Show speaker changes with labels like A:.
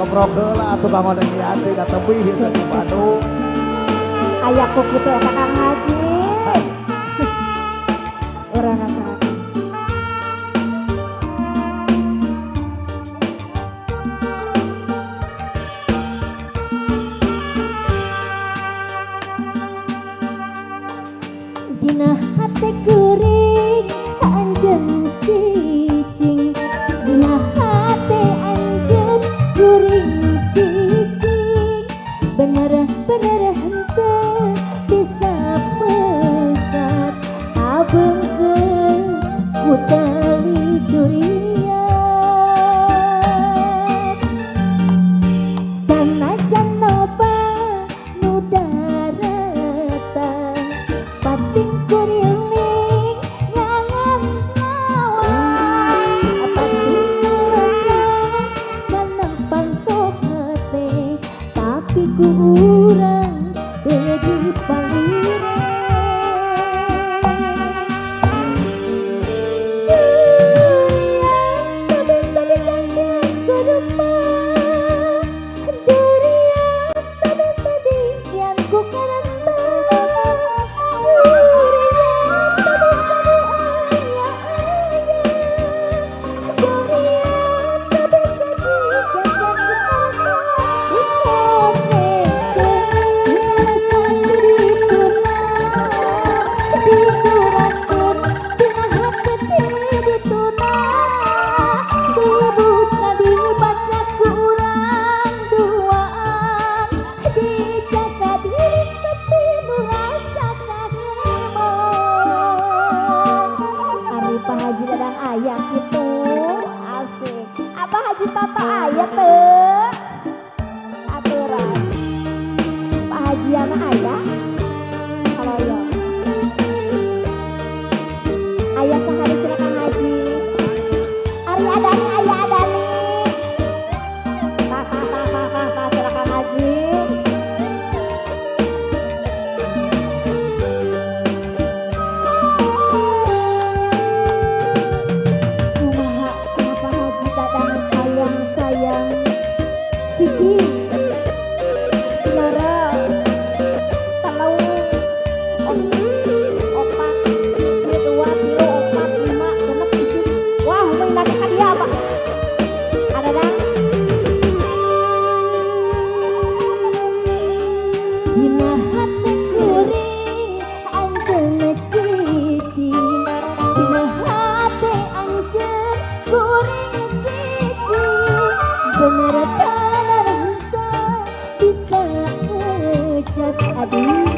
A: keprok heula atuh Kang Odeng Yanti da tebih di Bandung.
B: Ayahku gitu eta Kang Haji. Urang rasakeun. Dina hate kuring anjeun cicing, dina hate anjeun kuring cicing, bener-bener henteu bisa pegat abengkeun ku tali durian. Sanajan loba nu daratan pating kuriling ngangan lawan, pating lega manempang toh hate tapi ku urang bedi palire. Durian tak bisa digantian ku rumah, durian tak bisa digantian ku karanta, durian tak bisa diaya-aya, durian tak bisa digantian ku karanta. Haji Dadang ayah gitu asik. Abah Haji Toto ayah teu aturan. Pak Haji Ana ayah saloyo. Ayah sehari cenah Kang Haji. Ari Adani ayah Adani. Ta cenah Kang Haji. Siji nara talau opat si 2 kilo 4 5 genep 7. Wah main lagi ka dia Pak ada dang dina hate kuring anjeun cicing, dina hate anjeun kuring cicing, bener bisa ngejat aduh.